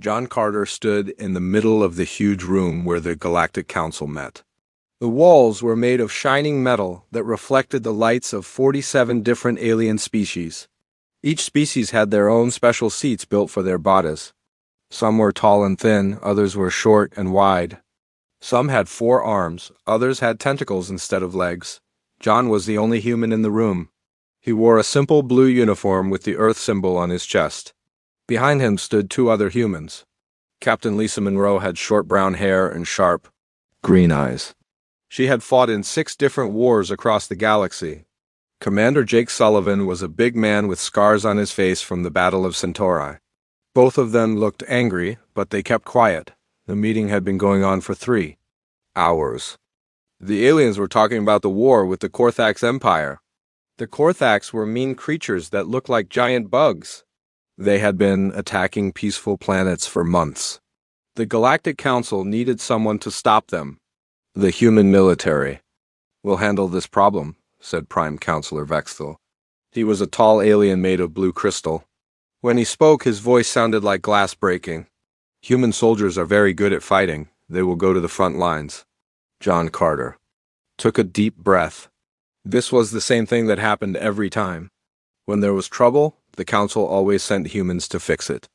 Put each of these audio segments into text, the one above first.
John Carter stood in the middle of the huge room where the Galactic Council met. The walls were made of shining metal that reflected the lights of 47 different alien species. Each species had their own special seats built for their bodies. Some were tall and thin, others were short and wide. Some had 4 arms, others had tentacles instead of legs. John was the only human in the room. He wore a simple blue uniform with the Earth symbol on his chest. Behind him stood 2 other humans. Captain Lisa Monroe had short brown hair and sharp, green eyes. She had fought in 6 different wars across the galaxy. Commander Jake Sullivan was a big man with scars on his face from the Battle of Centauri. Both of them looked angry, but they kept quiet. The meeting had been going on for 3 hours. The aliens were talking about the war with the Korthax Empire. The Korthax were mean creatures that looked like giant bugs. They had been attacking peaceful planets for months. The Galactic Council needed someone to stop them. The human military. "We'll handle this problem," said Prime Counselor Vexthal. He was a tall alien made of blue crystal. When he spoke, his voice sounded like glass breaking. "Human soldiers are very good at fighting. They will go to the front lines." John Carter took a deep breath. This was the same thing that happened every time. When there was trouble, the Council always sent humans to fix it.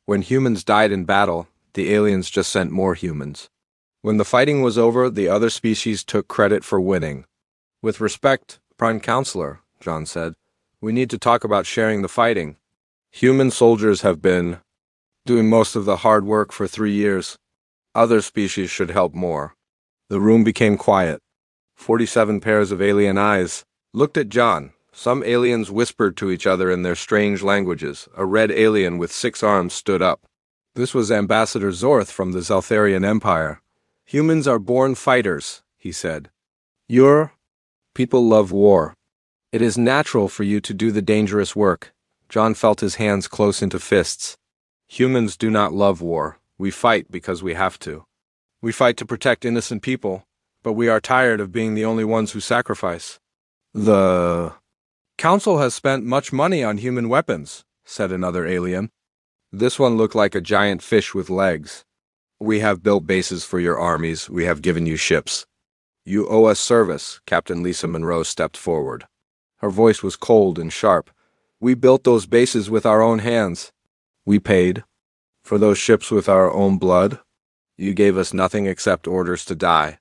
When humans died in battle, the aliens just sent more humans. When the fighting was over, the other species took credit for winning. "With respect, Prime Counselor," John said, "we need to talk about sharing the fighting. Human soldiers have been doing most of the hard work for 3 years. Other species should help more." The room became quiet. 47 pairs of alien eyes looked at John. Some aliens whispered to each other in their strange languages. A red alien with 6 arms stood up. This was Ambassador Zorth from the Zeltharian Empire. "Humans are born fighters," he said. "Your people love war. It is natural for you to do the dangerous work." John felt his hands close into fists. "Humans do not love war. We fight because we have to. We fight to protect innocent people, but we are tired of being the only ones who sacrifice." "The Council has spent much money on human weapons," said another alien. This one looked like a giant fish with legs. "We have built bases for your armies. We have given you ships. You owe us service." Captain Lisa Monroe stepped forward. Her voice was cold and sharp. "We built those bases with our own hands. We paid for those ships with our own blood. You gave us nothing except orders to die."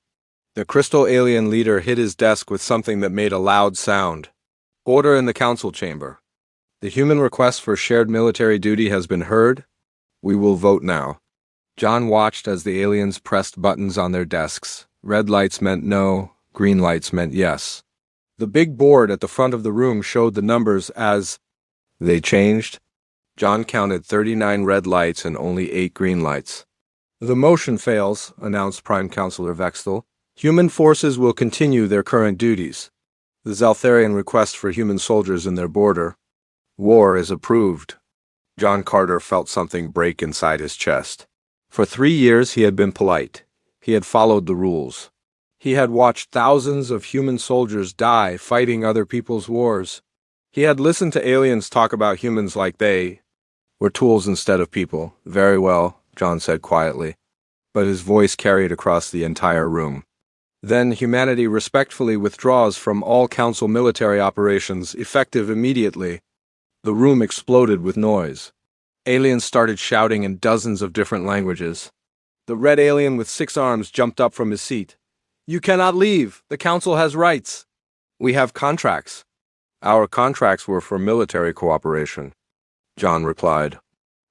The crystal alien leader hit his desk with something that made a loud sound. "Order in the Council chamber. The human request for shared military duty has been heard. We will vote now." John watched as the aliens pressed buttons on their desks. Red lights meant no, green lights meant yes. The big board at the front of the room showed the numbers as they changed. John counted 39 red lights and only 8 green lights. "The motion fails," announced Prime Counselor Vexthal. "Human forces will continue their current duties. The Zeltharian request for human soldiers in their border. War is approved." John Carter felt something break inside his chest. For 3 years he had been polite. He had followed the rules. He had watched thousands of human soldiers die fighting other people's wars. He had listened to aliens talk about humans like they were tools instead of people. "Very well," John said quietly, but his voice carried across the entire room. "Then humanity respectfully withdraws from all Council military operations, effective immediately." The room exploded with noise. Aliens started shouting in dozens of different languages. The red alien with 6 arms jumped up from his seat. "You cannot leave. The Council has rights. We have contracts." "Our contracts were for military cooperation," John replied.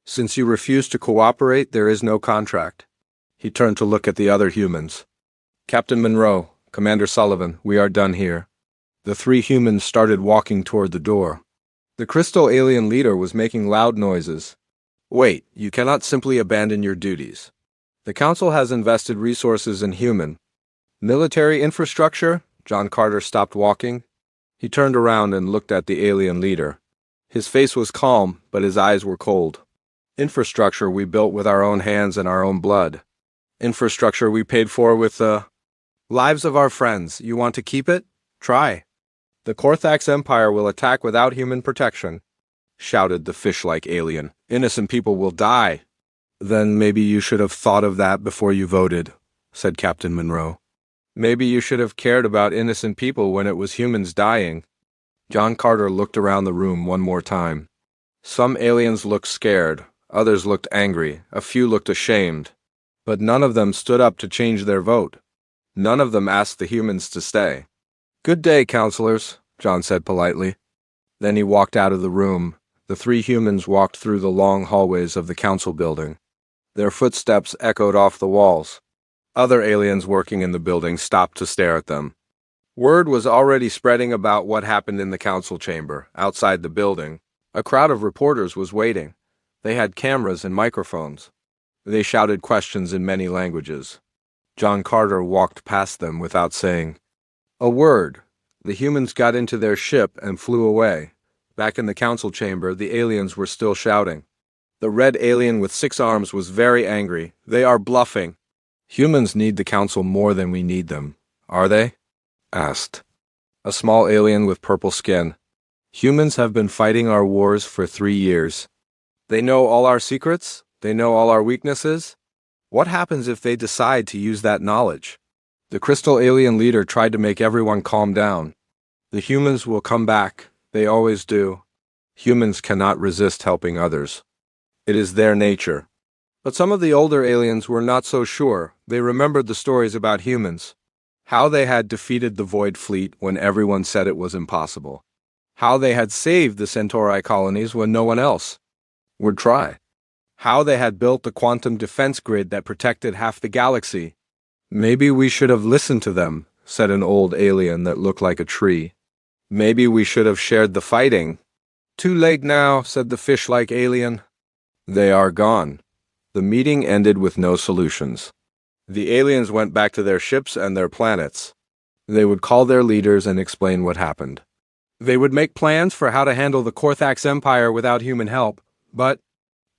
"Since you refuse to cooperate, there is no contract." He turned to look at the other humans. "Captain Monroe, Commander Sullivan, we are done here." The 3 humans started walking toward the door. The crystal alien leader was making loud noises. "Wait, you cannot simply abandon your duties. The Council has invested resources in human military infrastructure." John Carter stopped walking. He turned around and looked at the alien leader. His face was calm, but his eyes were cold. "Infrastructure we built with our own hands and our own blood. Infrastructure we paid for with the lives of our friends. You want to keep it? Try. The Korthax Empire will attack without human protection," shouted the fish-like alien. "Innocent people will die." Then maybe you should have thought of that before you voted, said Captain Monroe. Maybe you should have cared about innocent people when it was humans dying. John Carter looked around the room one more time. Some aliens looked scared, others looked angry, a few looked ashamed. But none of them stood up to change their vote. None of them asked the humans to stay. "Good day, counselors," John said politely. Then he walked out of the room. The three humans walked through the long hallways of the council building. Their footsteps echoed off the walls. Other aliens working in the building stopped to stare at them. Word was already spreading about what happened in the council chamber, outside the building. A crowd of reporters was waiting. They had cameras and microphones. They shouted questions in many languages. John Carter walked past them without saying a word. The humans got into their ship and flew away. Back in the council chamber, the aliens were still shouting. The red alien with 6 arms was very angry. "They are bluffing." "Humans need the council more than we need them, are they?" asked a small alien with purple skin. "Humans have been fighting our wars for 3 years. They know all our secrets. They know all our weaknesses. What happens if they decide to use that knowledge?" The crystal alien leader tried to make everyone calm down. "The humans will come back. They always do. Humans cannot resist helping others. It is their nature." But some of the older aliens were not so sure. They remembered the stories about humans. How they had defeated the Void Fleet when everyone said it was impossible. How they had saved the Centauri colonies when no one else would try. How they had built the quantum defense grid that protected half the galaxy. "Maybe we should have listened to them," said an old alien that looked like a tree. "Maybe we should have shared the fighting." "Too late now," said the fish-like alien. "They are gone." The meeting ended with no solutions. The aliens went back to their ships and their planets. They would call their leaders and explain what happened. They would make plans for how to handle the Korthax Empire without human help, but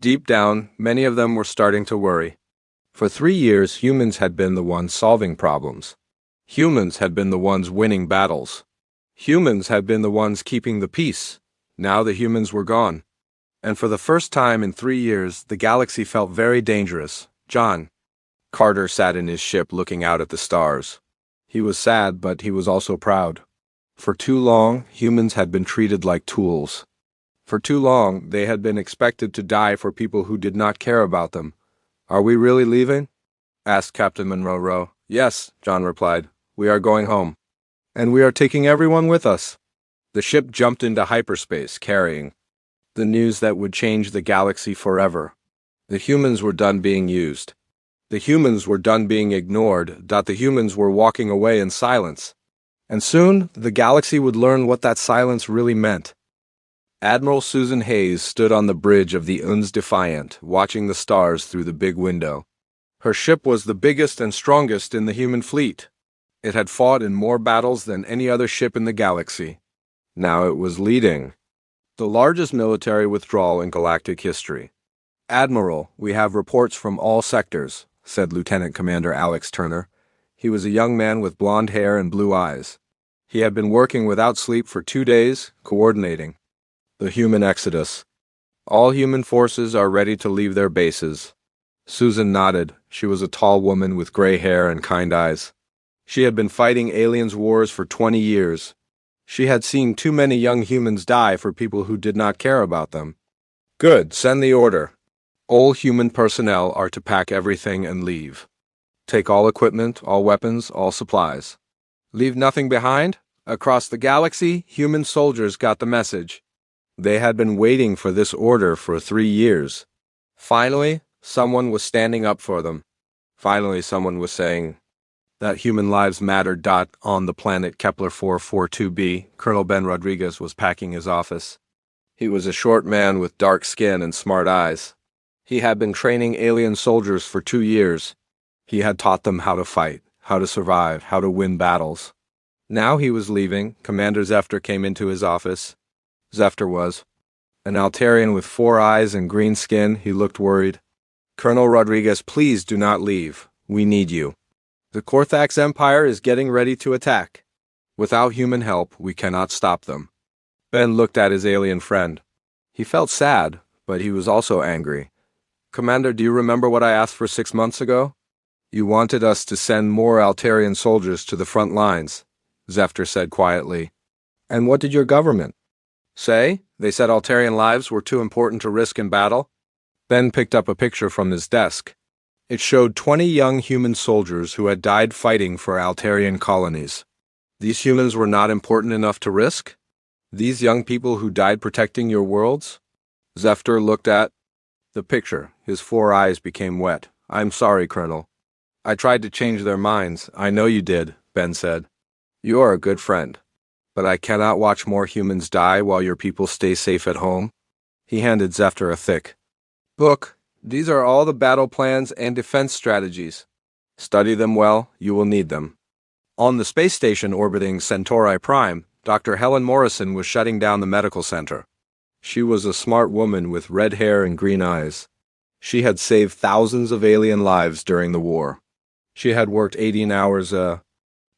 deep down, many of them were starting to worry. For 3 years, humans had been the ones solving problems. Humans had been the ones winning battles. Humans had been the ones keeping the peace. Now the humans were gone. And for the first time in 3 years, the galaxy felt very dangerous. John Carter sat in his ship looking out at the stars. He was sad, but he was also proud. For too long, humans had been treated like tools. For too long, they had been expected to die for people who did not care about them. "Are we really leaving?" asked Captain Monroe. "Yes," John replied. "We are going home. And we are taking everyone with us." The ship jumped into hyperspace, carrying the news that would change the galaxy forever. The humans were done being used. The humans were done being ignored. The humans were walking away in silence. And soon, the galaxy would learn what that silence really meant. Admiral Susan Hayes stood on the bridge of the Uns Defiant, watching the stars through the big window. Her ship was the biggest and strongest in the human fleet. It had fought in more battles than any other ship in the galaxy. Now it was leading the largest military withdrawal in galactic history. "Admiral, we have reports from all sectors," said Lieutenant Commander Alex Turner. He was a young man with blonde hair and blue eyes. He had been working without sleep for 2 days, coordinating the human exodus. "All human forces are ready to leave their bases." Susan nodded. She was a tall woman with gray hair and kind eyes. She had been fighting aliens' wars for 20 years. She had seen too many young humans die for people who did not care about them. "Good, send the order. All human personnel are to pack everything and leave. Take all equipment, all weapons, all supplies. Leave nothing behind." Across the galaxy, human soldiers got the message. They had been waiting for this order for 3 years. Finally, someone was standing up for them. Finally, someone was saying that human lives mattered. On the planet Kepler 442b, Colonel Ben Rodriguez was packing his office. He was a short man with dark skin and smart eyes. He had been training alien soldiers for 2 years. He had taught them how to fight, how to survive, how to win battles. Now he was leaving. Commander Zefter came into his office. Zefter was an Altarian with 4 eyes and green skin. He looked worried. "Colonel Rodriguez, please do not leave. We need you. The Korthax Empire is getting ready to attack. Without human help, we cannot stop them." Ben looked at his alien friend. He felt sad, but he was also angry. Commander, do you remember what I asked for 6 months ago? You wanted us to send more Altarian soldiers to the front lines, Zephyr said quietly. And what did your government say? They said Altarian lives were too important to risk in battle? Ben picked up a picture from his desk. It showed 20 young human soldiers who had died fighting for Altarian colonies. These humans were not important enough to risk? These young people who died protecting your worlds? Zephyr looked at the picture. His 4 eyes became wet. I'm sorry, Colonel. I tried to change their minds. I know you did, Ben said. You are a good friend. But I cannot watch more humans die while your people stay safe at home. He handed Zephyr a thick book. These are all the battle plans and defense strategies. Study them well, you will need them. On the space station orbiting Centauri Prime, Dr. Helen Morrison was shutting down the medical center. She was a smart woman with red hair and green eyes. She had saved thousands of alien lives during the war. She had worked 18 hours a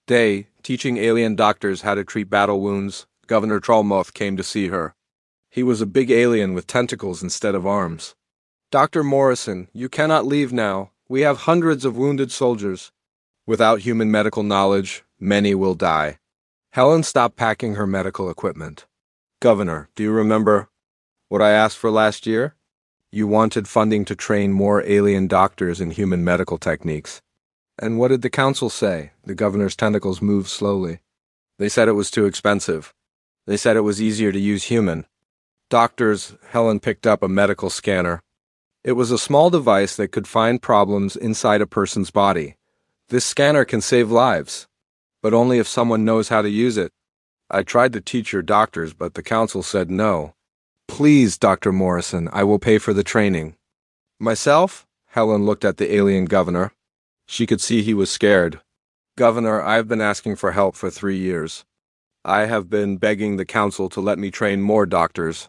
day teaching alien doctors how to treat battle wounds. Governor Trollmoth came to see her. He was a big alien with tentacles instead of arms. Dr. Morrison, you cannot leave now. We have hundreds of wounded soldiers. Without human medical knowledge, many will die. Helen stopped packing her medical equipment. Governor, do you remember what I asked for last year? You wanted funding to train more alien doctors in human medical techniques. And what did the council say? The governor's tentacles moved slowly. They said it was too expensive. They said it was easier to use human. Doctors, Helen picked up a medical scanner. It was a small device that could find problems inside a person's body. This scanner can save lives, but only if someone knows how to use it. I tried to teach your doctors, but the council said no. Please, Dr. Morrison, I will pay for the training. Myself? Helen looked at the alien governor. She could see he was scared. Governor, I have been asking for help for 3 years. I have been begging the council to let me train more doctors.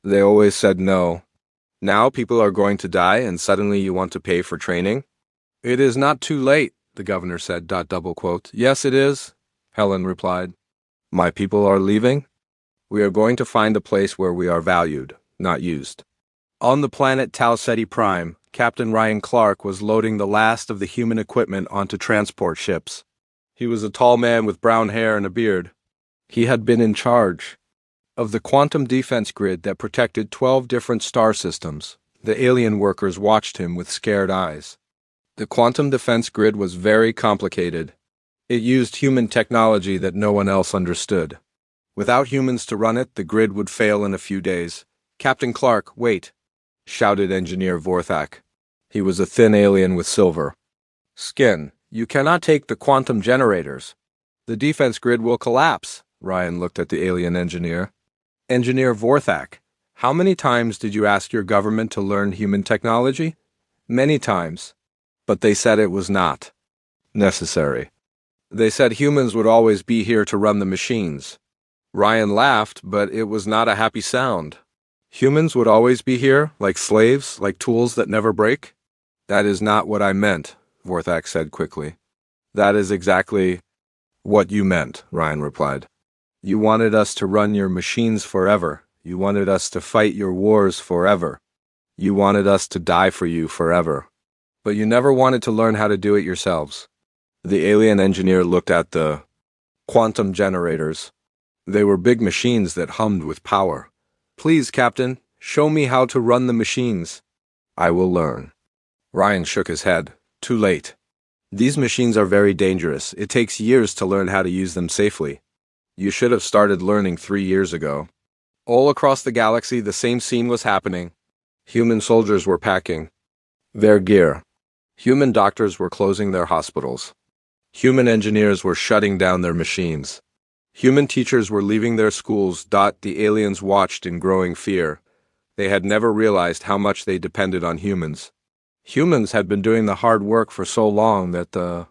They always said no. Now people are going to die and suddenly you want to pay for training? It is not too late, the governor said, . Yes, it is, Helen replied. My people are leaving? We are going to find a place where we are valued, not used. On the planet Tau Ceti Prime, Captain Ryan Clark was loading the last of the human equipment onto transport ships. He was a tall man with brown hair and a beard. He had been in charge of the quantum defense grid that protected 12 different star systems. The alien workers watched him with scared eyes. The quantum defense grid was very complicated. It used human technology that no one else understood. Without humans to run it, the grid would fail in a few days. Captain Clark, wait, shouted Engineer Vorthak. He was a thin alien with silver skin. You cannot take the quantum generators. The defense grid will collapse. Ryan looked at the alien engineer. Engineer Vorthak, how many times did you ask your government to learn human technology? Many times. But they said it was not necessary. They said humans would always be here to run the machines. Ryan laughed, but it was not a happy sound. Humans would always be here, like slaves, like tools that never break? That is not what I meant, Vorthak said quickly. That is exactly what you meant, Ryan replied. You wanted us to run your machines forever. You wanted us to fight your wars forever. You wanted us to die for you forever. But you never wanted to learn how to do it yourselves. The alien engineer looked at the quantum generators. They were big machines that hummed with power. Please, Captain, show me how to run the machines. I will learn. Ryan shook his head. Too late. These machines are very dangerous. It takes years to learn how to use them safely. You should have started learning 3 years ago. All across the galaxy, the same scene was happening. Human soldiers were packing their gear. Human doctors were closing their hospitals. Human engineers were shutting down their machines. Human teachers were leaving their schools. The aliens watched in growing fear. They had never realized how much they depended on humans. Humans had been doing the hard work for so long that the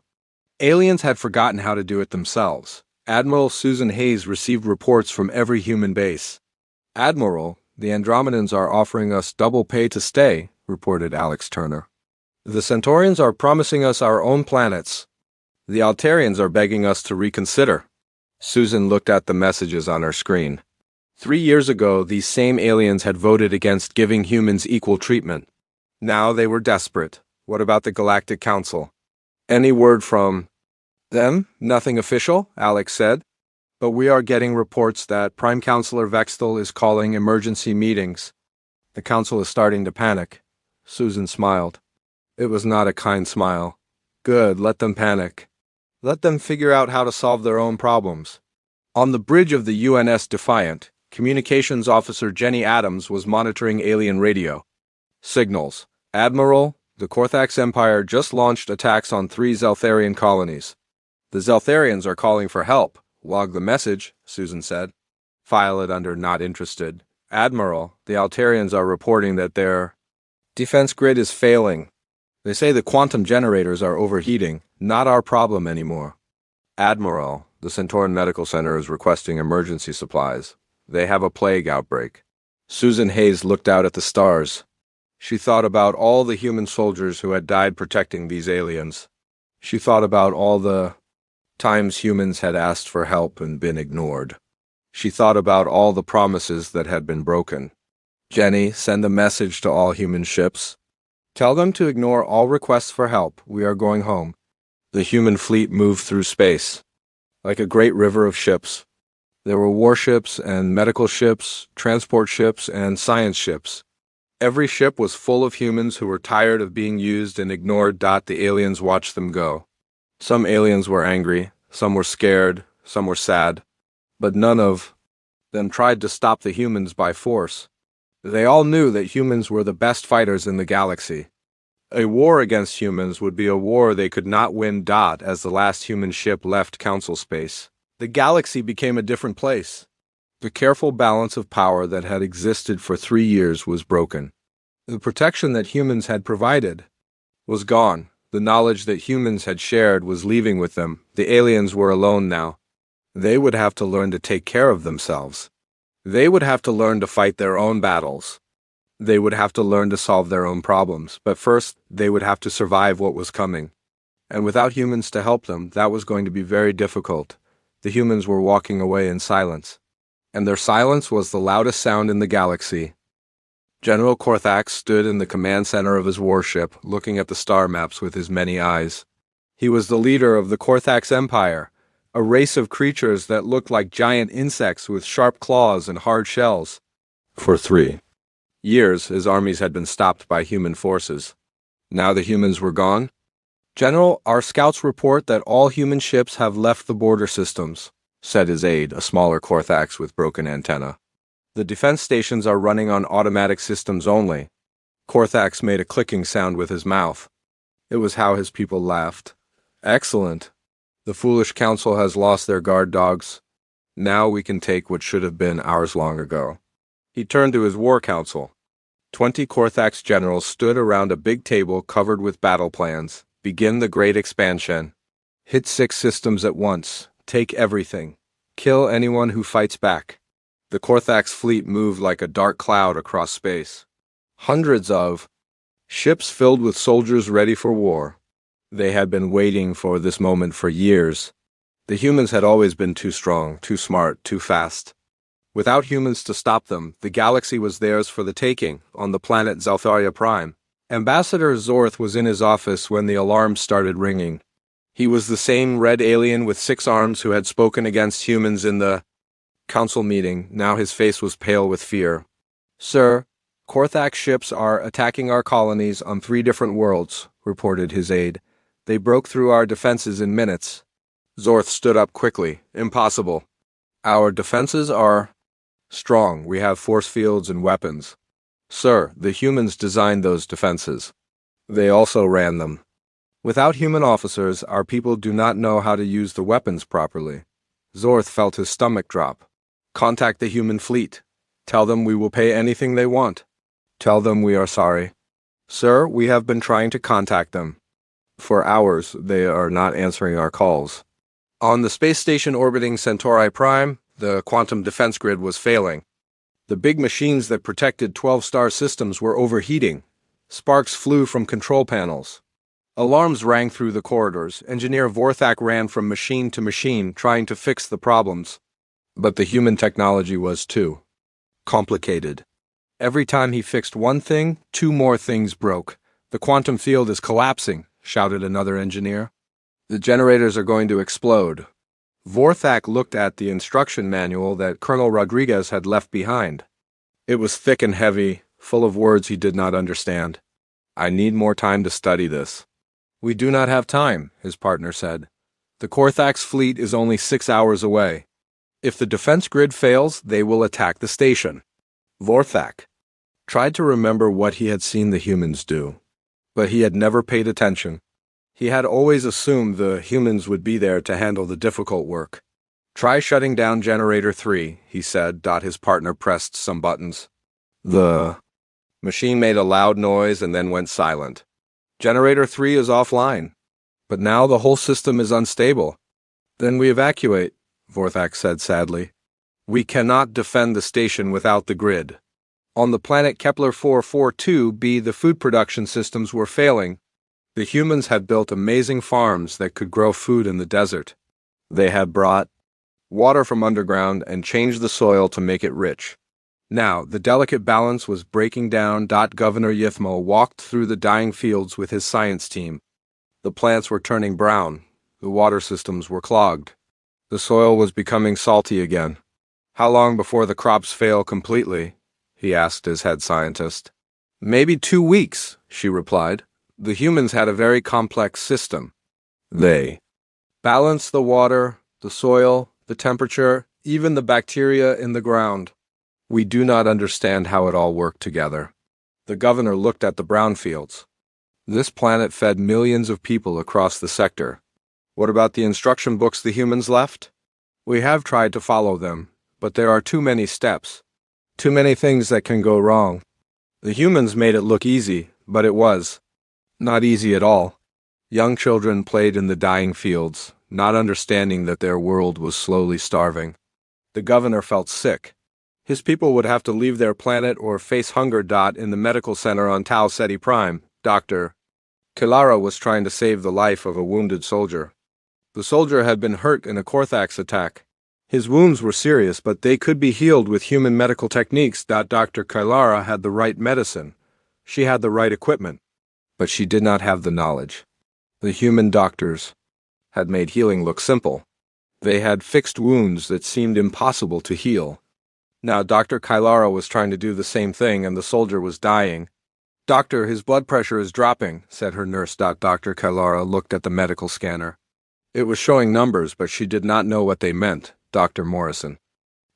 aliens had forgotten how to do it themselves. Admiral Susan Hayes received reports from every human base. Admiral, the Andromedans are offering us double pay to stay, reported Alex Turner. The Centaurians are promising us our own planets. The Altarians are begging us to reconsider. Susan looked at the messages on her screen. 3 years ago, these same aliens had voted against giving humans equal treatment. Now they were desperate. What about the Galactic Council? Any word from them? Nothing official, Alex said. But we are getting reports that Prime Counselor Vextel is calling emergency meetings. The council is starting to panic. Susan smiled. It was not a kind smile. Good, let them panic. Let them figure out how to solve their own problems. On the bridge of the UNS Defiant, Communications Officer Jenny Adams was monitoring alien radio. Signals. Admiral, the Korthax Empire just launched attacks on 3 Zeltharian colonies. The Zeltharians are calling for help. Log the message, Susan said. File it under not interested. Admiral, the Altarians are reporting that their defense grid is failing. They say the quantum generators are overheating. Not our problem anymore. Admiral, the Centauran Medical Center is requesting emergency supplies. They have a plague outbreak. Susan Hayes looked out at the stars. She thought about all the human soldiers who had died protecting these aliens. She thought about all the times humans had asked for help and been ignored. She thought about all the promises that had been broken. Jenny, send a message to all human ships. Tell them to ignore all requests for help. We are going home. The human fleet moved through space, like a great river of ships. There were warships and medical ships, transport ships, and science ships. Every ship was full of humans who were tired of being used and ignored. The aliens watched them go. Some aliens were angry, some were scared, some were sad, but none of them tried to stop the humans by force. They all knew that humans were the best fighters in the galaxy. A war against humans would be a war they could not win. As the last human ship left council space, the galaxy became a different place. The careful balance of power that had existed for 3 years was broken. The protection that humans had provided was gone. The knowledge that humans had shared was leaving with them. The aliens were alone now. They would have to learn to take care of themselves. They would have to learn to fight their own battles. They would have to learn to solve their own problems. But first, they would have to survive what was coming. And without humans to help them, that was going to be very difficult. The humans were walking away in silence. And their silence was the loudest sound in the galaxy. General Korthax stood in the command center of his warship, looking at the star maps with his many eyes. He was the leader of the Korthax Empire, a race of creatures that looked like giant insects with sharp claws and hard shells. For 3 years, his armies had been stopped by human forces. Now the humans were gone. General, our scouts report that all human ships have left the border systems, said his aide, a smaller Korthax with broken antenna. The defense stations are running on automatic systems only. Korthax made a clicking sound with his mouth. It was how his people laughed. Excellent. The foolish council has lost their guard dogs. Now we can take what should have been ours long ago. He turned to his war council. 20 Korthax generals stood around a big table covered with battle plans. Begin the great expansion. Hit 6 systems at once. Take everything. Kill anyone who fights back. The Korthax fleet moved like a dark cloud across space. Hundreds of ships filled with soldiers ready for war. They had been waiting for this moment for years. The humans had always been too strong, too smart, too fast. Without humans to stop them, the galaxy was theirs for the taking, on the planet Zeltharia Prime. Ambassador Zorth was in his office when the alarms started ringing. He was the same red alien with 6 arms who had spoken against humans in the council meeting. Now his face was pale with fear. Sir, Korthax ships are attacking our colonies on 3 different worlds, reported his aide. They broke through our defenses in minutes. Zorth stood up quickly. Impossible. Our defenses are strong. We have force fields and weapons. Sir, the humans designed those defenses. They also ran them. Without human officers, our people do not know how to use the weapons properly. Zorth felt his stomach drop. Contact the human fleet. Tell them we will pay anything they want. Tell them we are sorry. Sir, we have been trying to contact them. For hours, they are not answering our calls. On the space station orbiting Centauri Prime, the quantum defense grid was failing. The big machines that protected 12-star systems were overheating. Sparks flew from control panels. Alarms rang through the corridors. Engineer Vorthak ran from machine to machine, trying to fix the problems. But the human technology was too complicated. Every time he fixed one thing, 2 more things broke. "The quantum field is collapsing," shouted another engineer. "The generators are going to explode." Vorthak looked at the instruction manual that Colonel Rodriguez had left behind. It was thick and heavy, full of words he did not understand. "I need more time to study this." "We do not have time," his partner said. "The Korthax fleet is only 6 hours away. If the defense grid fails, they will attack the station." Vorthak tried to remember what he had seen the humans do, but he had never paid attention. He had always assumed the humans would be there to handle the difficult work. "Try shutting down Generator 3, he said. His partner pressed some buttons. The machine made a loud noise and then went silent. "Generator 3 is offline. But now the whole system is unstable." "Then we evacuate," Vorthak said sadly. "We cannot defend the station without the grid." On the planet Kepler 442b, the food production systems were failing. The humans had built amazing farms that could grow food in the desert. They had brought water from underground and changed the soil to make it rich. Now, the delicate balance was breaking down. Governor Yithmo walked through the dying fields with his science team. The plants were turning brown. The water systems were clogged. The soil was becoming salty again. "How long before the crops fail completely?" he asked his head scientist. "Maybe 2 weeks," she replied. The humans had a very complex system. They balanced the water, the soil, the temperature, even the bacteria in the ground. "We do not understand how it all worked together." The governor looked at the brownfields. This planet fed millions of people across the sector. "What about the instruction books the humans left?" "We have tried to follow them, but there are too many steps. Too many things that can go wrong." The humans made it look easy, but it was not easy at all. Young children played in the dying fields, not understanding that their world was slowly starving. The governor felt sick. His people would have to leave their planet or face hunger. In the medical center on Tau Ceti Prime, Dr. Kilara was trying to save the life of a wounded soldier. The soldier had been hurt in a Korthax attack. His wounds were serious, but they could be healed with human medical techniques. Dr. Kilara had the right medicine. She had the right equipment. But she did not have the knowledge. The human doctors had made healing look simple. They had fixed wounds that seemed impossible to heal. Now Dr. Kilara was trying to do the same thing, and the soldier was dying. "Doctor, his blood pressure is dropping," said her nurse. Dr. Kilara looked at the medical scanner. It was showing numbers, but she did not know what they meant. Dr. Morrison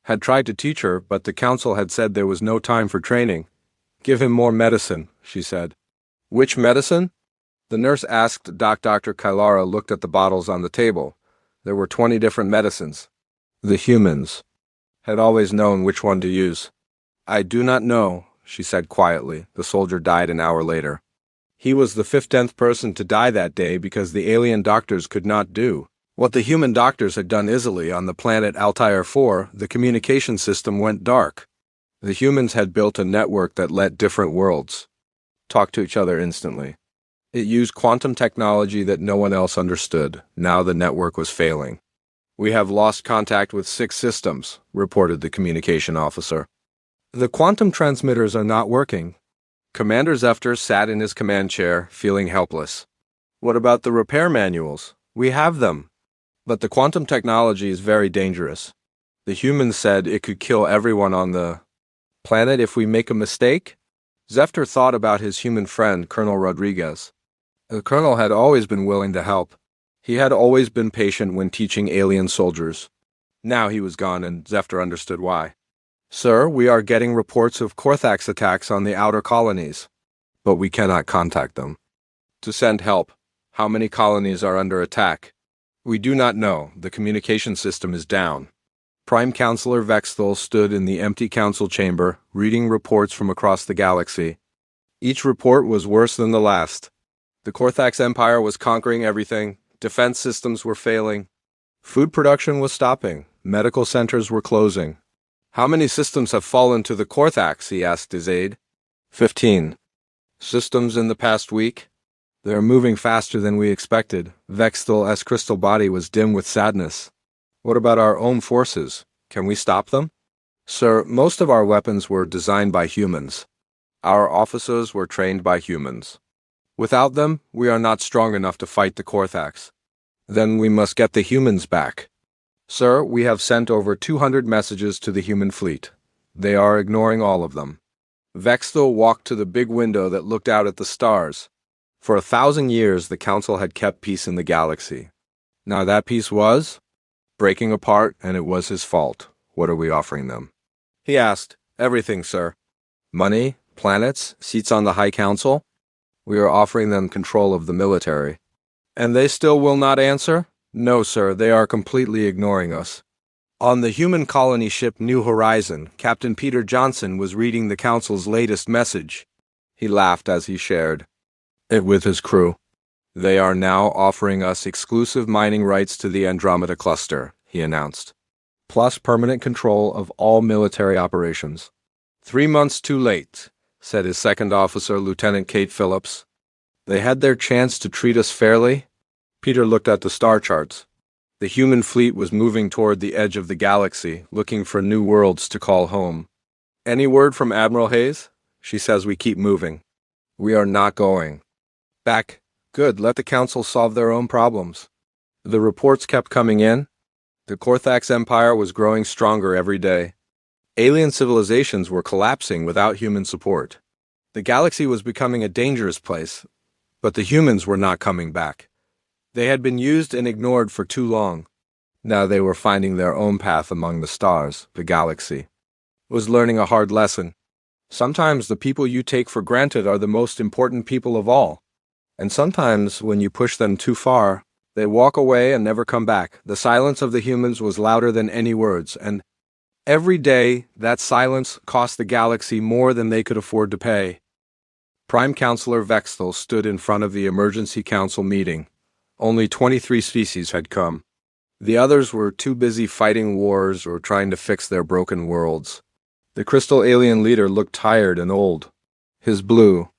had tried to teach her, but the council had said there was no time for training. "Give him more medicine," she said. "Which medicine?" the nurse asked. Dr. Kilara looked at the bottles on the table. There were 20 different medicines. The humans had always known which one to use. "I do not know," she said quietly. The soldier died an hour later. He was the 15th person to die that day because the alien doctors could not do what the human doctors had done easily. On the planet Altair 4, the communication system went dark. The humans had built a network that let different worlds talk to each other instantly. It used quantum technology that no one else understood. Now the network was failing. "We have lost contact with 6 systems," reported the communication officer. "The quantum transmitters are not working." Commander Zefter sat in his command chair, feeling helpless. "What about the repair manuals? We have them. But the quantum technology is very dangerous. The humans said it could kill everyone on the planet if we make a mistake." Zefter thought about his human friend, Colonel Rodriguez. The colonel had always been willing to help. He had always been patient when teaching alien soldiers. Now he was gone, and Zefter understood why. "Sir, we are getting reports of Korthax attacks on the outer colonies, but we cannot contact them to send help. How many colonies are under attack?" "We do not know. The communication system is down." Prime Counselor Vexthal stood in the empty council chamber, reading reports from across the galaxy. Each report was worse than the last. The Korthax Empire was conquering everything. Defense systems were failing. Food production was stopping. Medical centers were closing. "How many systems have fallen to the Korthax?" he asked his aide. 15 systems in the past week. They are moving faster than we expected. Vexthal's crystal body was dim with sadness. "What about our own forces? Can we stop them?" "Sir, most of our weapons were designed by humans. Our officers were trained by humans. Without them, we are not strong enough to fight the Korthax. Then we must get the humans back. Sir, we have sent over 200 messages to the human fleet. They are ignoring all of them. Vexthel walked to the big window that looked out at the stars. For 1,000 years, the Council had kept peace in the galaxy. Now that peace was breaking apart, and it was his fault. What are we offering them? He asked. Everything, sir. Money, planets, seats on the High Council. We are offering them control of the military. And they still will not answer? No, sir, they are completely ignoring us. On the human colony ship New Horizon, Captain Peter Johnson was reading the Council's latest message. He laughed as he shared it with his crew. They are now offering us exclusive mining rights to the Andromeda Cluster, he announced, plus permanent control of all military operations. 3 months too late, said his second officer, Lieutenant Kate Phillips. They had their chance to treat us fairly. Peter looked at the star charts. The human fleet was moving toward the edge of the galaxy, looking for new worlds to call home. Any word from Admiral Hayes? She says we keep moving. We are not going back. Good, let the Council solve their own problems. The reports kept coming in. The Korthax Empire was growing stronger every day. Alien civilizations were collapsing without human support. The galaxy was becoming a dangerous place, but the humans were not coming back. They had been used and ignored for too long. Now they were finding their own path among the stars. The galaxy was learning a hard lesson. Sometimes the people you take for granted are the most important people of all. And sometimes, when you push them too far, they walk away and never come back. The silence of the humans was louder than any words, and every day that silence cost the galaxy more than they could afford to pay. Prime Counselor Vexthel stood in front of the Emergency Council meeting. Only 23 species had come. The others were too busy fighting wars or trying to fix their broken worlds. The crystal alien leader looked tired and old. His blue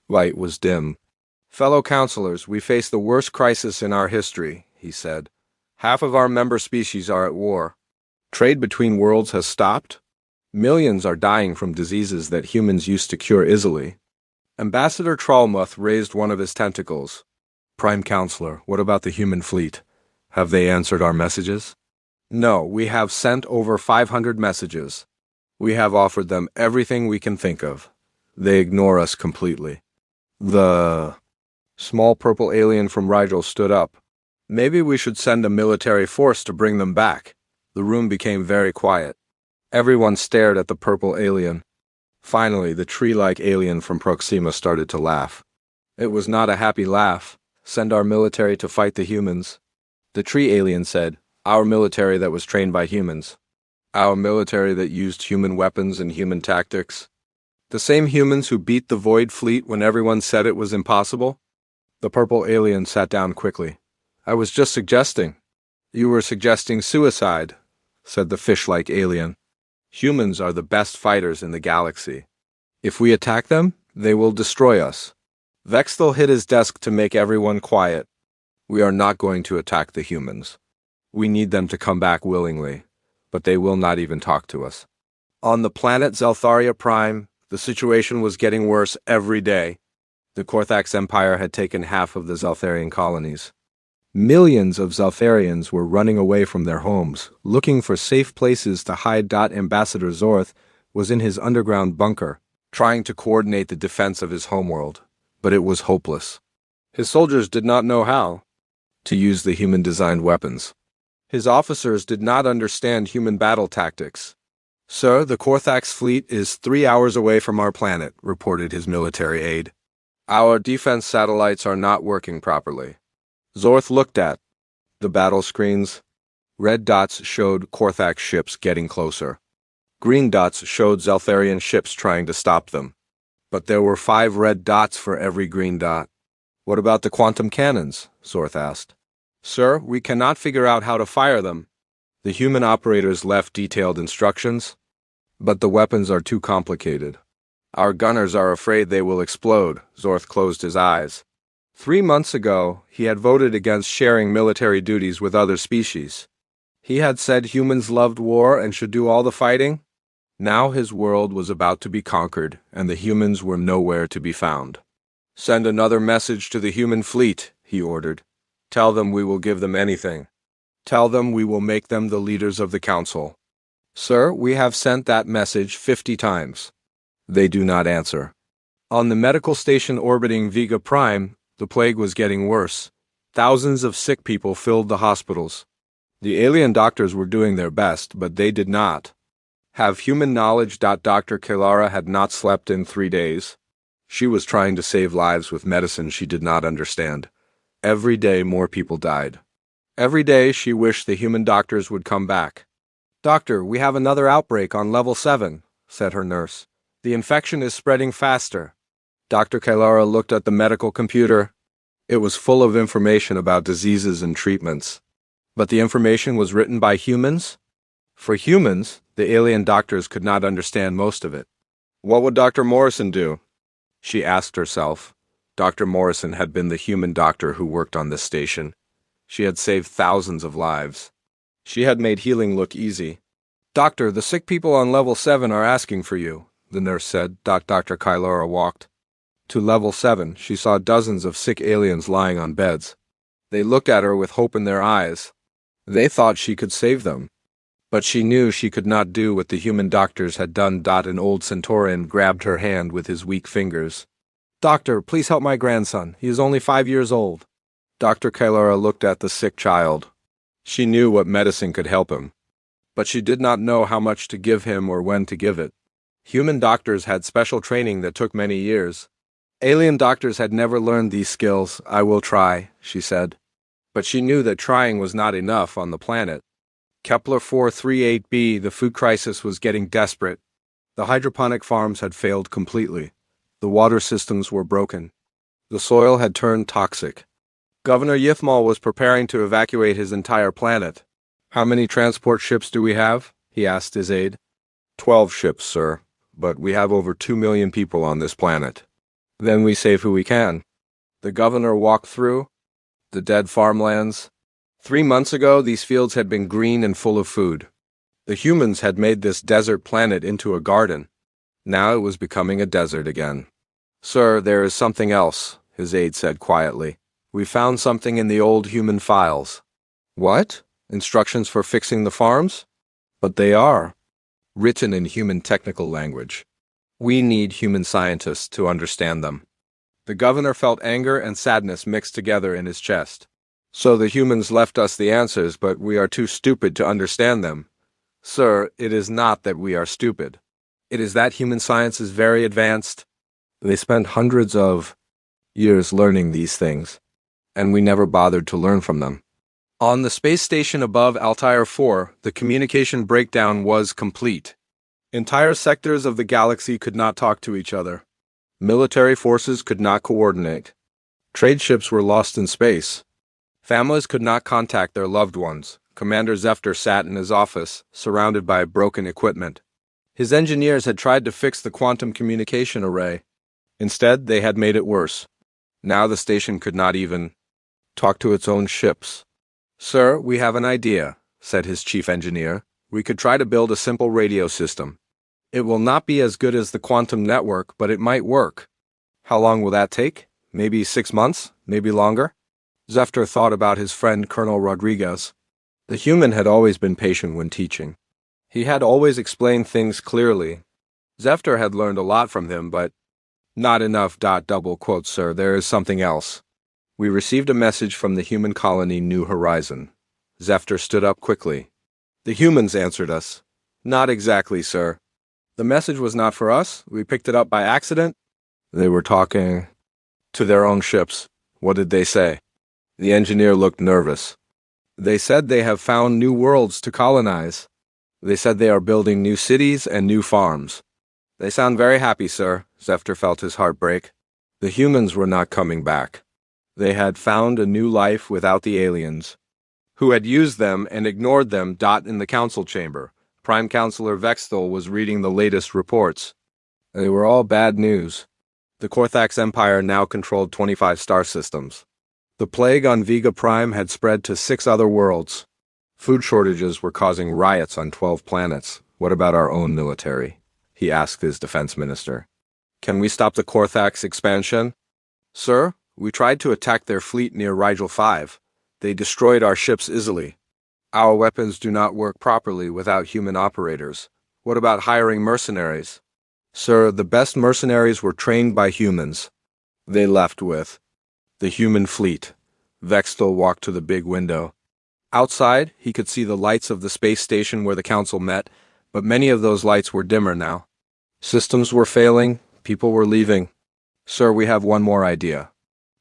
light was dim. Fellow counselors, we face the worst crisis in our history, he said. Half of our member species are at war. Trade between worlds has stopped. Millions are dying from diseases that humans used to cure easily. Ambassador Trollmuth raised one of his tentacles. Prime Counselor, what about the human fleet? Have they answered our messages? No, we have sent over 500 messages. We have offered them everything we can think of. They ignore us completely. The small purple alien from Rigel stood up. Maybe we should send a military force to bring them back. The room became very quiet. Everyone stared at the purple alien. Finally, the tree-like alien from Proxima started to laugh. It was not a happy laugh. Send our military to fight the humans. The tree alien said, our military that was trained by humans. Our military that used human weapons and human tactics. The same humans who beat the Void Fleet when everyone said it was impossible? The purple alien sat down quickly. I was just suggesting. You were suggesting suicide, said the fish-like alien. Humans are the best fighters in the galaxy. If we attack them, they will destroy us. Vexthel hit his desk to make everyone quiet. We are not going to attack the humans. We need them to come back willingly, but they will not even talk to us. On the planet Zeltharia Prime, the situation was getting worse every day. The Korthax Empire had taken half of the Zeltharian colonies. Millions of Zeltharians were running away from their homes, looking for safe places to hide. Ambassador Zorth was in his underground bunker, trying to coordinate the defense of his homeworld, but it was hopeless. His soldiers did not know how to use the human-designed weapons. His officers did not understand human battle tactics. Sir, the Korthax fleet is 3 hours away from our planet, reported his military aide. Our defense satellites are not working properly. Zorth looked at the battle screens. Red dots showed Korthax ships getting closer. Green dots showed Zeltharian ships trying to stop them. But there were 5 red dots for every green dot. What about the quantum cannons? Zorth asked. Sir, we cannot figure out how to fire them. The human operators left detailed instructions, but the weapons are too complicated. Our gunners are afraid they will explode. Zorth closed his eyes. 3 months ago, he had voted against sharing military duties with other species. He had said humans loved war and should do all the fighting. Now his world was about to be conquered, and the humans were nowhere to be found. Send another message to the human fleet, he ordered. Tell them we will give them anything. Tell them we will make them the leaders of the council. Sir, we have sent that message 50 times. They do not answer. On the medical station orbiting Vega Prime, the plague was getting worse. Thousands of sick people filled the hospitals. The alien doctors were doing their best, but they did not have human knowledge. Dr. Kalara had not slept in 3 days. She was trying to save lives with medicine she did not understand. Every day more people died. Every day she wished the human doctors would come back. Doctor, we have another outbreak on level 7, said her nurse. The infection is spreading faster. Dr. Kalara looked at the medical computer. It was full of information about diseases and treatments. But the information was written by humans? For humans, the alien doctors could not understand most of it. What would Dr. Morrison do? She asked herself. Dr. Morrison had been the human doctor who worked on this station. She had saved thousands of lives. She had made healing look easy. Doctor, the sick people on level 7 are asking for you, the nurse said. Dr. Kalara walked to level 7. She saw dozens of sick aliens lying on beds. They looked at her with hope in their eyes. They thought she could save them. But she knew she could not do what the human doctors had done. An old Centaurian grabbed her hand with his weak fingers. Doctor, please help my grandson. He is only 5 years old. Dr. Kalara looked at the sick child. She knew what medicine could help him, but she did not know how much to give him or when to give it. Human doctors had special training that took many years. Alien doctors had never learned these skills. I will try, she said. But she knew that trying was not enough on the planet. Kepler 438b, the food crisis was getting desperate. The hydroponic farms had failed completely. The water systems were broken. The soil had turned toxic. Governor Yithmal was preparing to evacuate his entire planet. How many transport ships do we have? He asked his aide. 12 ships, sir, but we have over 2 million people on this planet. Then we save who we can. The governor walked through the dead farmlands. 3 months ago, these fields had been green and full of food. The humans had made this desert planet into a garden. Now it was becoming a desert again. Sir, there is something else, his aide said quietly. We found something in the old human files. What? Instructions for fixing the farms? But they are written in human technical language. We need human scientists to understand them. The governor felt anger and sadness mixed together in his chest. So the humans left us the answers, but we are too stupid to understand them. Sir, it is not that we are stupid. It is that human science is very advanced. They spent hundreds of years learning these things, and we never bothered to learn from them. On the space station above Altair 4, the communication breakdown was complete. Entire sectors of the galaxy could not talk to each other. Military forces could not coordinate. Trade ships were lost in space. Families could not contact their loved ones. Commander Zefter sat in his office, surrounded by broken equipment. His engineers had tried to fix the quantum communication array. Instead, they had made it worse. Now the station could not even talk to its own ships. Sir, we have an idea, said his chief engineer. We could try to build a simple radio system. It will not be as good as the quantum network, but it might work. How long will that take? Maybe 6 months? Maybe longer? Zefter thought about his friend Colonel Rodriguez. The human had always been patient when teaching. He had always explained things clearly. Zefter had learned a lot from him, but not enough. Double quote, sir, there is something else. We received a message from the human colony New Horizon. Zefter stood up quickly. The humans answered us. Not exactly, sir. The message was not for us. We picked it up by accident. They were talking to their own ships. What did they say? The engineer looked nervous. They said they have found new worlds to colonize. They said they are building new cities and new farms. They sound very happy, sir. Zefter felt his heart break. The humans were not coming back. They had found a new life without the aliens, who had used them and ignored them. In the council chamber, Prime Counselor Vexthal was reading the latest reports. They were all bad news. The Korthax Empire now controlled 25 star systems. The plague on Vega Prime had spread to 6 other worlds. Food shortages were causing riots on 12 planets. What about our own military? He asked his defense minister. Can we stop the Korthax expansion? Sir, we tried to attack their fleet near Rigel 5. They destroyed our ships easily. Our weapons do not work properly without human operators. What about hiring mercenaries? Sir, the best mercenaries were trained by humans. They left with the human fleet. Vextel walked to the big window. Outside, he could see the lights of the space station where the council met, but many of those lights were dimmer now. Systems were failing, people were leaving. Sir, we have one more idea.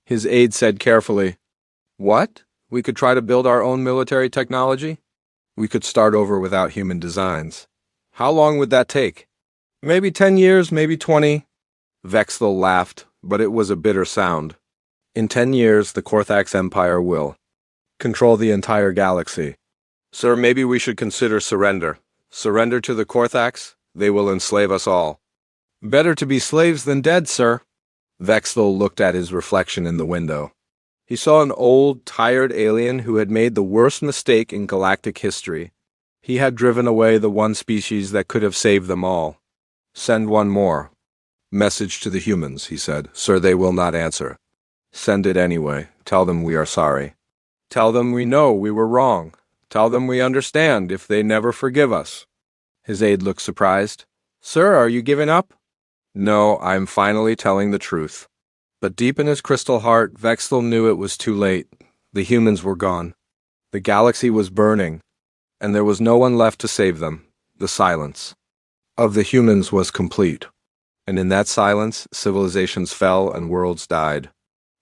His aide said carefully. What? We could try to build our own military technology? We could start over without human designs. How long would that take? Maybe 10 years, maybe 20. Vextel laughed, but it was a bitter sound. In 10 years, the Korthax Empire will control the entire galaxy. Sir, maybe we should consider surrender. Surrender to the Korthax, they will enslave us all. Better to be slaves than dead, sir. Vextel looked at his reflection in the window. He saw an old, tired alien who had made the worst mistake in galactic history. He had driven away the one species that could have saved them all. Send one more. Message to the humans, he said. Sir, they will not answer. Send it anyway. Tell them we are sorry. Tell them we know we were wrong. Tell them we understand if they never forgive us. His aide looked surprised. Sir, are you giving up? No, I'm finally telling the truth. But deep in his crystal heart, Vextel knew it was too late. The humans were gone. The galaxy was burning, and there was no one left to save them. The silence of the humans was complete. And in that silence, civilizations fell and worlds died.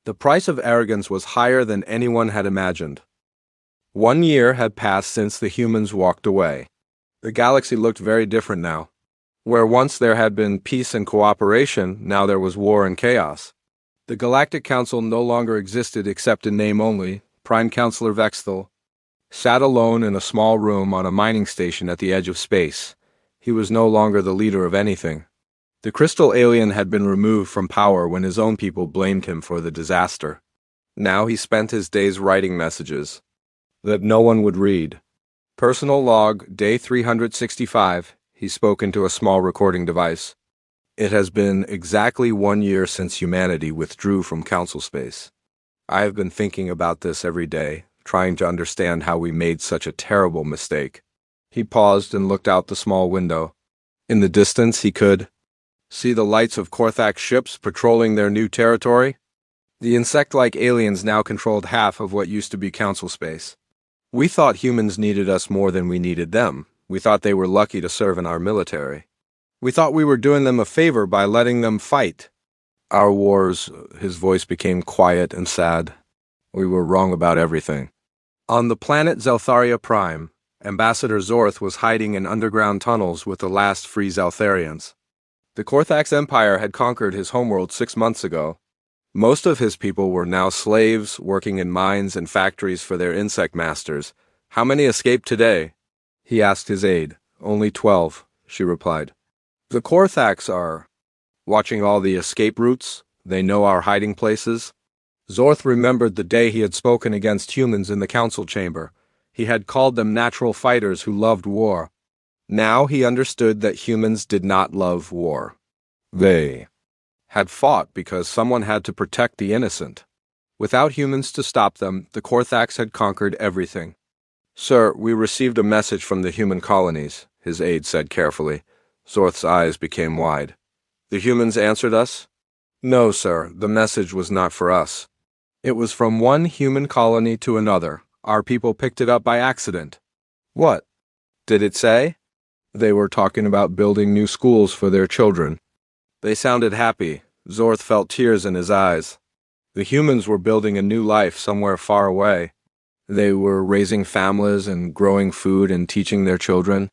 The price of arrogance was higher than anyone had imagined. 1 year had passed since the humans walked away. The galaxy looked very different now. Where once there had been peace and cooperation, now there was war and chaos. The Galactic Council no longer existed except in name only. Prime Counselor Vextel sat alone in a small room on a mining station at the edge of space. He was no longer the leader of anything. The crystal alien had been removed from power when his own people blamed him for the disaster. Now he spent his days writing messages that no one would read. Personal log, day 365, he spoke into a small recording device. It has been exactly 1 year since humanity withdrew from council space. I have been thinking about this every day, trying to understand how we made such a terrible mistake. He paused and looked out the small window. In the distance, he could see the lights of Korthax ships patrolling their new territory. The insect-like aliens now controlled half of what used to be council space. We thought humans needed us more than we needed them. We thought they were lucky to serve in our military. We thought we were doing them a favor by letting them fight. Our wars, his voice became quiet and sad. We were wrong about everything. On the planet Zeltharia Prime, Ambassador Zorth was hiding in underground tunnels with the last free Zeltharians. The Korthax Empire had conquered his homeworld 6 months ago. Most of his people were now slaves, working in mines and factories for their insect masters. How many escaped today? He asked his aide. Only 12, she replied. The Korthax are watching all the escape routes. They know our hiding places. Zorth remembered the day he had spoken against humans in the council chamber. He had called them natural fighters who loved war. Now he understood that humans did not love war. They had fought because someone had to protect the innocent. Without humans to stop them, the Korthax had conquered everything. Sir, we received a message from the human colonies, his aide said carefully. Zorth's eyes became wide. The humans answered us? No, sir, the message was not for us. It was from one human colony to another. Our people picked it up by accident. What did it say? They were talking about building new schools for their children. They sounded happy. Zorth felt tears in his eyes. The humans were building a new life somewhere far away. They were raising families and growing food and teaching their children.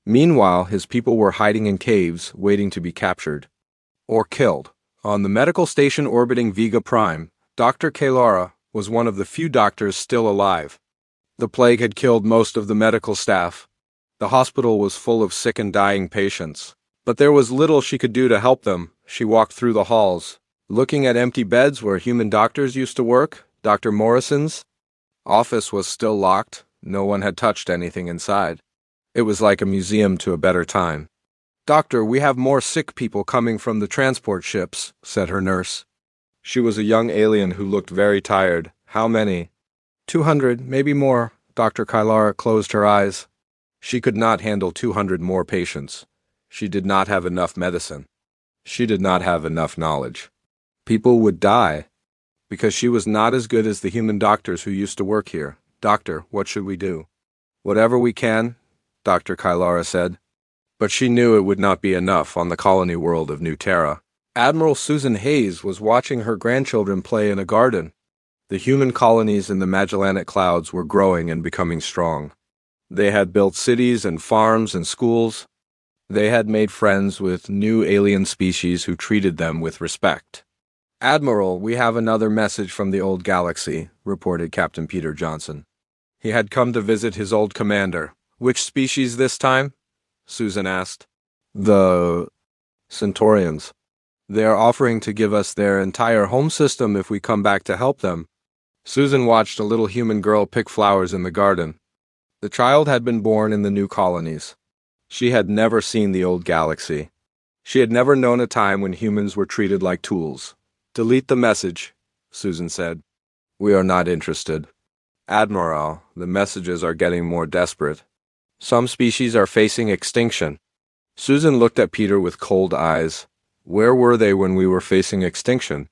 Meanwhile, his people were hiding in caves, waiting to be captured or killed. On the medical station orbiting Vega Prime, Dr. Kalara was one of the few doctors still alive. The plague had killed most of the medical staff. The hospital was full of sick and dying patients. But there was little she could do to help them. She walked through the halls, looking at empty beds where human doctors used to work. Dr. Morrison's office was still locked. No one had touched anything inside. It was like a museum to a better time. Doctor, we have more sick people coming from the transport ships, said her nurse. She was a young alien who looked very tired. How many? 200, maybe more. Dr. Kylara closed her eyes. She could not handle 200 more patients. She did not have enough medicine. She did not have enough knowledge. People would die because she was not as good as the human doctors who used to work here. Doctor, what should we do? Whatever we can, Dr. Kylara said. But she knew it would not be enough on the colony world of New Terra. Admiral Susan Hayes was watching her grandchildren play in a garden. The human colonies in the Magellanic Clouds were growing and becoming strong. They had built cities and farms and schools. They had made friends with new alien species who treated them with respect. Admiral, we have another message from the old galaxy, reported Captain Peter Johnson. He had come to visit his old commander. Which species this time? Susan asked. The Centaurians. They are offering to give us their entire home system if we come back to help them. Susan watched a little human girl pick flowers in the garden. The child had been born in the new colonies. She had never seen the old galaxy. She had never known a time when humans were treated like tools. Delete the message, Susan said. We are not interested. Admiral, the messages are getting more desperate. Some species are facing extinction. Susan looked at Peter with cold eyes. Where were they when we were facing extinction?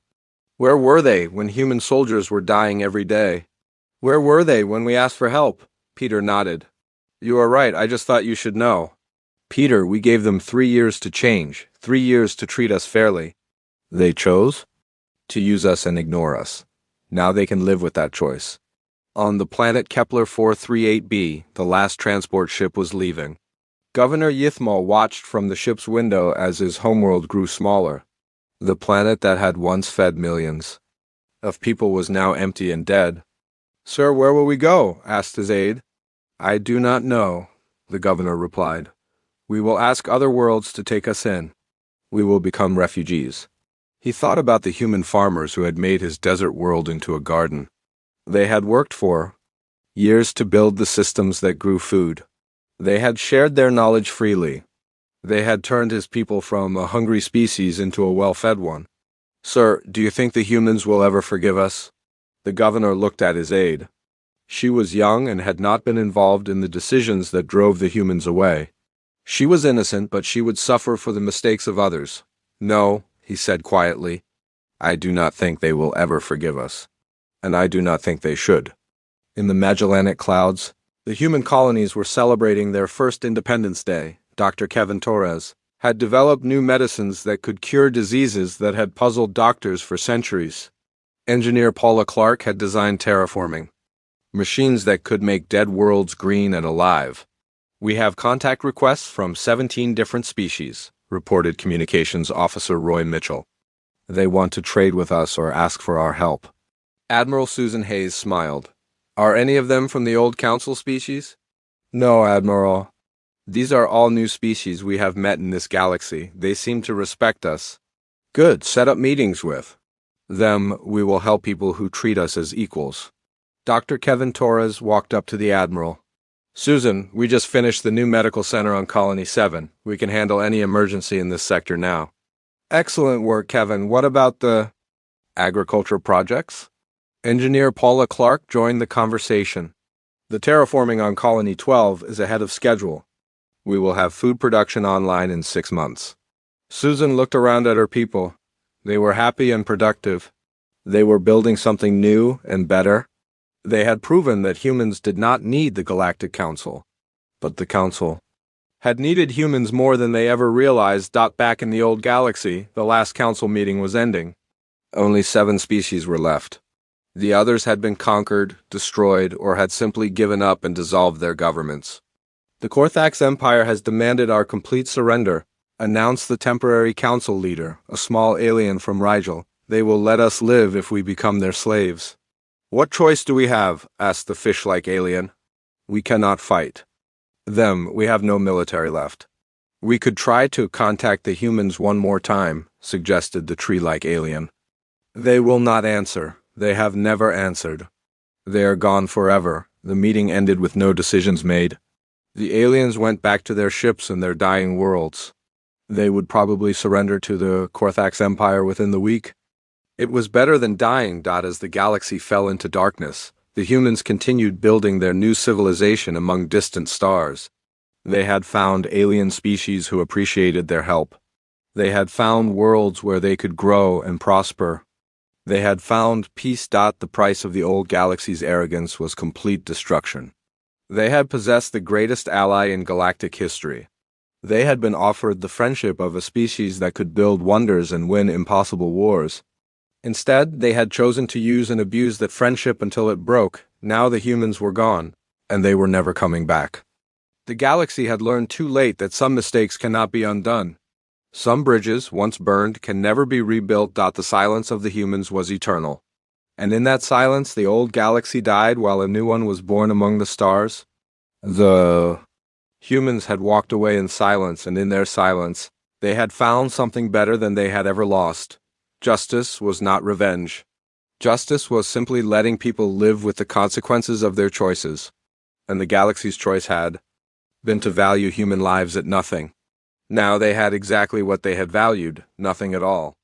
Where were they when human soldiers were dying every day? Where were they when we asked for help? Peter nodded. You are right, I just thought you should know. Peter, we gave them 3 years to change, 3 years to treat us fairly. They chose to use us and ignore us. Now they can live with that choice. On the planet Kepler 438b, the last transport ship was leaving. Governor Yithmal watched from the ship's window as his homeworld grew smaller. The planet that had once fed millions of people was now empty and dead. Sir, where will we go? Asked his aide. I do not know, the governor replied. We will ask other worlds to take us in. We will become refugees. He thought about the human farmers who had made his desert world into a garden. They had worked for years to build the systems that grew food. They had shared their knowledge freely. They had turned his people from a hungry species into a well-fed one. Sir, do you think the humans will ever forgive us? The governor looked at his aide. She was young and had not been involved in the decisions that drove the humans away. She was innocent, but she would suffer for the mistakes of others. No, he said quietly. I do not think they will ever forgive us. And I do not think they should. In the Magellanic Clouds, the human colonies were celebrating their first Independence Day. Dr. Kevin Torres had developed new medicines that could cure diseases that had puzzled doctors for centuries. Engineer Paula Clark had designed terraforming, machines that could make dead worlds green and alive. We have contact requests from 17 different species, reported Communications Officer Roy Mitchell. They want to trade with us or ask for our help. Admiral Susan Hayes smiled. Are any of them from the old council species? No, Admiral. These are all new species we have met in this galaxy. They seem to respect us. Good, set up meetings with them. We will help people who treat us as equals. Dr. Kevin Torres walked up to the Admiral. Susan, we just finished the new medical center on Colony 7. We can handle any emergency in this sector now. Excellent work, Kevin. What about the agriculture projects? Engineer Paula Clark joined the conversation. The terraforming on Colony 12 is ahead of schedule. We will have food production online in 6 months. Susan looked around at her people. They were happy and productive. They were building something new and better. They had proven that humans did not need the Galactic Council, but the Council had needed humans more than they ever realized. Back in the old galaxy, the last council meeting was ending. Only 7 species were left. The others had been conquered, destroyed, or had simply given up and dissolved their governments. The Korthax Empire has demanded our complete surrender, announced the temporary council leader, a small alien from Rigel. They will let us live if we become their slaves. What choice do we have? Asked the fish-like alien. We cannot fight them. We have no military left. We could try to contact the humans one more time, suggested the tree-like alien. They will not answer. They have never answered. They are gone forever. The meeting ended with no decisions made. The aliens went back to their ships and their dying worlds. They would probably surrender to the Korthax Empire within the week. It was better than dying. As the galaxy fell into darkness, the humans continued building their new civilization among distant stars. They had found alien species who appreciated their help. They had found worlds where they could grow and prosper. They had found peace. The price of the old galaxy's arrogance was complete destruction. They had possessed the greatest ally in galactic history. They had been offered the friendship of a species that could build wonders and win impossible wars. Instead, they had chosen to use and abuse that friendship until it broke. Now the humans were gone, and they were never coming back. The galaxy had learned too late that some mistakes cannot be undone. Some bridges, once burned, can never be rebuilt. The silence of the humans was eternal. And in that silence, the old galaxy died while a new one was born among the stars. The humans had walked away in silence, and in their silence, they had found something better than they had ever lost. Justice was not revenge. Justice was simply letting people live with the consequences of their choices. And the galaxy's choice had been to value human lives at nothing. Now they had exactly what they had valued, nothing at all.